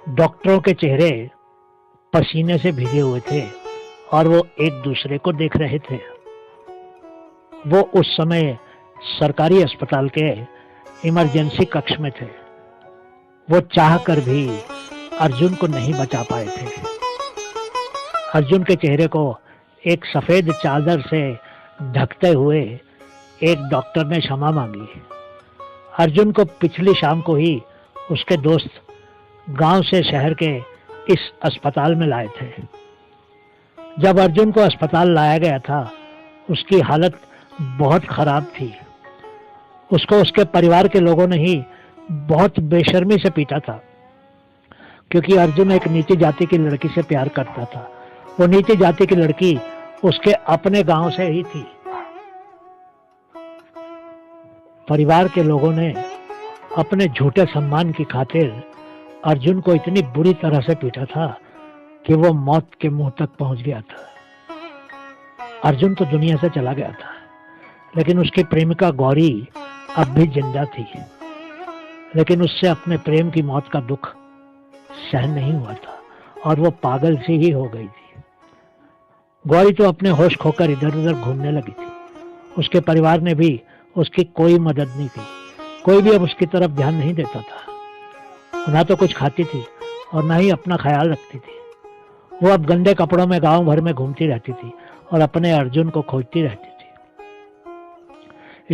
डॉक्टरों के चेहरे पसीने से भीगे हुए थे और वो एक दूसरे को देख रहे थे। वो उस समय सरकारी अस्पताल के इमरजेंसी कक्ष में थे। वो चाह कर भी अर्जुन को नहीं बचा पाए थे। अर्जुन के चेहरे को एक सफेद चादर से ढकते हुए एक डॉक्टर ने क्षमा मांगी। अर्जुन को पिछली शाम को ही उसके दोस्त गांव से शहर के इस अस्पताल में लाए थे। जब अर्जुन को अस्पताल लाया गया था, उसकी हालत बहुत खराब थी। उसको उसके परिवार के लोगों ने ही बहुत बेशर्मी से पीटा था, क्योंकि अर्जुन एक नीची जाति की लड़की से प्यार करता था। वो नीची जाति की लड़की उसके अपने गांव से ही थी। परिवार के लोगों ने अपने झूठे सम्मान की खातिर अर्जुन को इतनी बुरी तरह से पीटा था कि वो मौत के मुंह तक पहुंच गया था। अर्जुन तो दुनिया से चला गया था, लेकिन उसकी प्रेमिका गौरी अब भी जिंदा थी। लेकिन उससे अपने प्रेम की मौत का दुख सहन नहीं हुआ था और वो पागल सी ही हो गई थी। गौरी तो अपने होश खोकर इधर उधर घूमने लगी थी। उसके परिवार ने भी उसकी कोई मदद नहीं की। कोई भी अब उसकी तरफ ध्यान नहीं देता था। ना तो कुछ खाती थी और ना ही अपना ख्याल रखती थी। वो अब गंदे कपड़ों में गांव भर में घूमती रहती थी और अपने अर्जुन को खोजती रहती थी।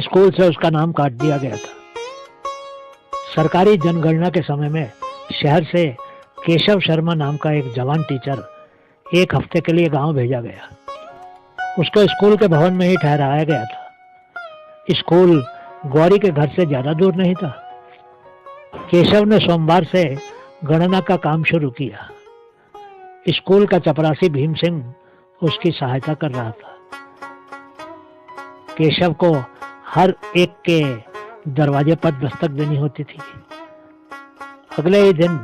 स्कूल से उसका नाम काट दिया गया था। सरकारी जनगणना के समय में शहर से केशव शर्मा नाम का एक जवान टीचर एक हफ्ते के लिए गांव भेजा गया। उसको स्कूल के भवन में ही ठहराया गया था। स्कूल गौरी के घर से ज्यादा दूर नहीं था। केशव ने सोमवार से गणना का काम शुरू किया। स्कूल का चपरासी भीम सिंह उसकी सहायता कर रहा था। केशव को हर एक के दरवाजे पर दस्तक देनी होती थी। अगले ही दिन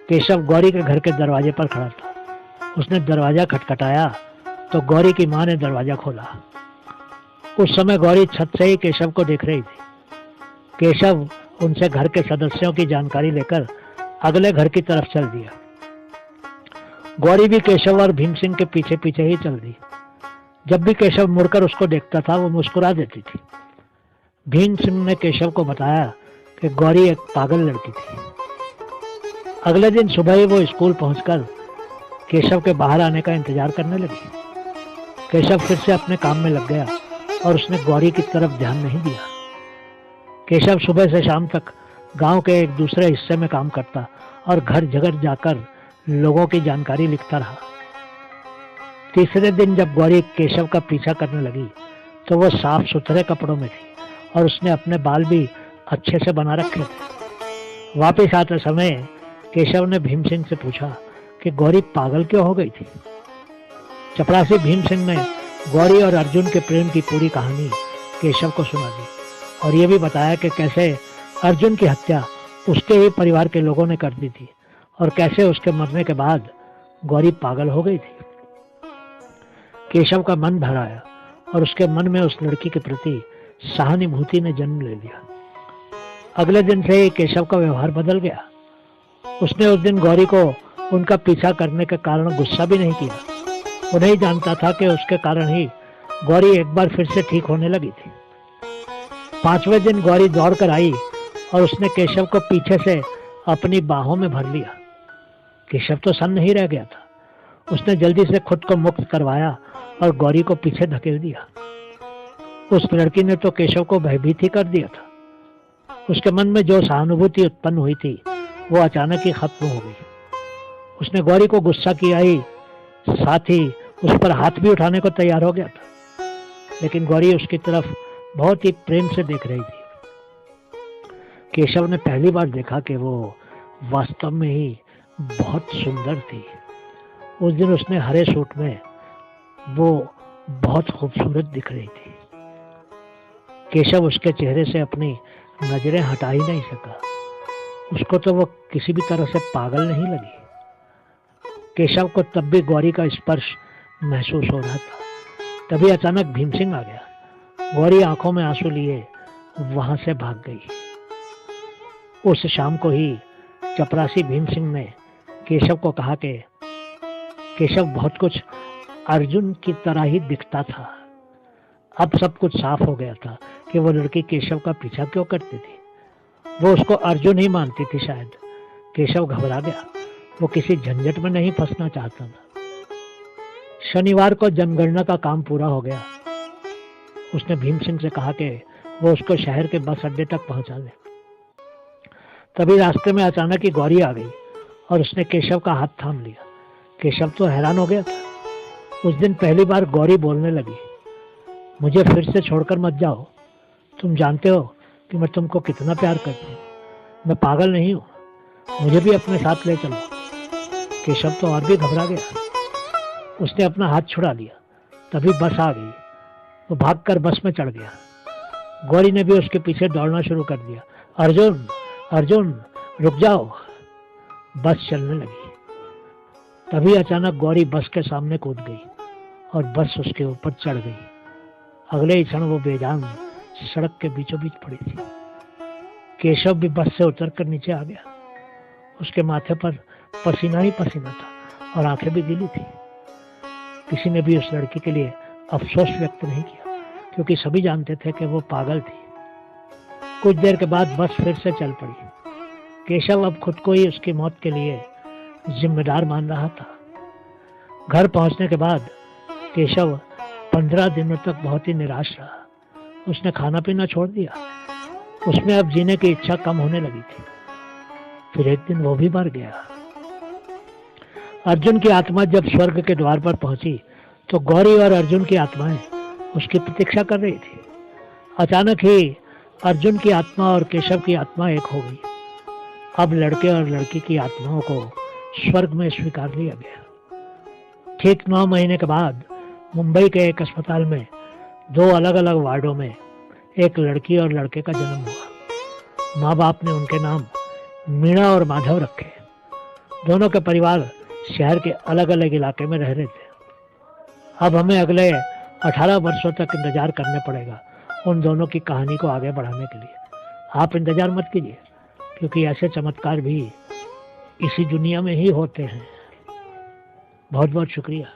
केशव गौरी के घर के दरवाजे पर खड़ा था। उसने दरवाजा खटखटाया तो गौरी की मां ने दरवाजा खोला। उस समय गौरी छत से ही केशव को देख रही थी। केशव उनसे घर के सदस्यों की जानकारी लेकर अगले घर की तरफ चल दिया। गौरी भी केशव और भीम सिंह के पीछे पीछे ही चल दी। जब भी केशव मुड़कर उसको देखता था, वो मुस्कुरा देती थी। भीम सिंह ने केशव को बताया कि गौरी एक पागल लड़की थी। अगले दिन सुबह ही वो स्कूल पहुंचकर केशव के बाहर आने का इंतजार करने लगी। केशव फिर से अपने काम में लग गया और उसने गौरी की तरफ ध्यान नहीं दिया। केशव सुबह से शाम तक गांव के एक दूसरे हिस्से में काम करता और घर जगह जाकर लोगों की जानकारी लिखता रहा। तीसरे दिन जब गौरी केशव का पीछा करने लगी तो वो साफ सुथरे कपड़ों में थी और उसने अपने बाल भी अच्छे से बना रखे थे। वापस आते समय केशव ने भीम सिंह से पूछा कि गौरी पागल क्यों हो गई थी। चपरासी भीम सिंह ने गौरी और अर्जुन के प्रेम की पूरी कहानी केशव को सुना दी और ये भी बताया कि कैसे अर्जुन की हत्या उसके ही परिवार के लोगों ने कर दी थी और कैसे उसके मरने के बाद गौरी पागल हो गई थी। केशव का मन भर आया और उसके मन में उस लड़की के प्रति सहानुभूति ने जन्म ले लिया। अगले दिन से ही केशव का व्यवहार बदल गया। उसने उस दिन गौरी को उनका पीछा करने के कारण गुस्सा भी नहीं किया। वो नहीं जानता था कि उसके कारण ही गौरी एक बार फिर से ठीक होने लगी थी। पांचवें दिन गौरी दौड़ कर आई और उसने केशव को पीछे से अपनी बाहों में भर लिया। केशव तो सन्न नहीं रह गया था। उसने जल्दी से खुद को मुक्त करवाया और गौरी को पीछे धकेल दिया। उस लड़की ने तो केशव को भयभीत ही कर दिया था। उसके मन में जो सहानुभूति उत्पन्न हुई थी वो अचानक ही खत्म हो गई। उसने गौरी को गुस्सा किया ही साथ ही उस पर हाथ भी उठाने को तैयार हो गया था, लेकिन गौरी उसकी तरफ बहुत ही प्रेम से देख रही थी। केशव ने पहली बार देखा कि वो वास्तव में ही बहुत सुंदर थी। उस दिन उसने हरे सूट में वो बहुत खूबसूरत दिख रही थी। केशव उसके चेहरे से अपनी नजरें हटा ही नहीं सका। उसको तो वो किसी भी तरह से पागल नहीं लगी। केशव को तब भी गौरी का स्पर्श महसूस हो रहा था। तभी अचानक भीम सिंह आ गया। गौरी आंखों में आंसू लिए वहां से भाग गई। उस शाम को ही चपरासी भीम सिंह ने केशव को कहा कि केशव बहुत कुछ अर्जुन की तरह ही दिखता था। अब सब कुछ साफ हो गया था कि वो लड़की केशव का पीछा क्यों करती थी। वो उसको अर्जुन ही मानती थी शायद। केशव घबरा गया। वो किसी झंझट में नहीं फंसना चाहता था। शनिवार को जनगणना का काम पूरा हो गया। उसने भीम सिंह से कहा कि वो उसको शहर के बस अड्डे तक पहुंचा दे। तभी रास्ते में अचानक ही गौरी आ गई और उसने केशव का हाथ थाम लिया। केशव तो हैरान हो गया था। उस दिन पहली बार गौरी बोलने लगी, मुझे फिर से छोड़कर मत जाओ। तुम जानते हो कि मैं तुमको कितना प्यार करती हूँ। मैं पागल नहीं हूँ, मुझे भी अपने साथ ले चलो। केशव तो और भी घबरा गया। उसने अपना हाथ छुड़ा लिया। तभी बस आ गई। वो भागकर बस में चढ़ गया। गौरी ने भी उसके पीछे दौड़ना शुरू कर दिया। अर्जुन, अर्जुन, रुक जाओ। बस चलने लगी। तभी अचानक गौरी बस के सामने कूद गई और बस उसके ऊपर चढ़ गई। अगले ही क्षण वो बेजान सड़क के बीचों बीच पड़ी थी। केशव भी बस से उतरकर नीचे आ गया। उसके माथे पर पसीना ही पसीना था और आंखें भी गीली थी। किसी ने भी उस लड़की के लिए अफसोस व्यक्त नहीं किया, क्योंकि सभी जानते थे कि वो पागल थी। कुछ देर के बाद बस फिर से चल पड़ी। केशव अब खुद को ही उसकी मौत के लिए जिम्मेदार मान रहा था। घर पहुंचने के बाद केशव 15 दिनों तक बहुत ही निराश रहा। उसने खाना पीना छोड़ दिया। उसमें अब जीने की इच्छा कम होने लगी थी। फिर एक दिन वो भी मर गया। अर्जुन की आत्मा जब स्वर्ग के द्वार पर पहुंची तो गौरी और अर्जुन की आत्माएं उसकी प्रतीक्षा कर रही थी। अचानक ही अर्जुन की आत्मा और केशव की आत्मा एक हो गई। अब लड़के और लड़की की आत्माओं को स्वर्ग में स्वीकार लिया गया। ठीक 9 महीने के बाद मुंबई के एक अस्पताल में 2 अलग अलग वार्डों में एक लड़की और लड़के का जन्म हुआ। माँ बाप ने उनके नाम मीणा और माधव रखे। दोनों के परिवार शहर के अलग अलग इलाके में रह रहे थे। अब हमें अगले 18 वर्षों तक इंतजार करने पड़ेगा उन दोनों की कहानी को आगे बढ़ाने के लिए। आप इंतजार मत कीजिए, क्योंकि ऐसे चमत्कार भी इसी दुनिया में ही होते हैं। बहुत बहुत शुक्रिया।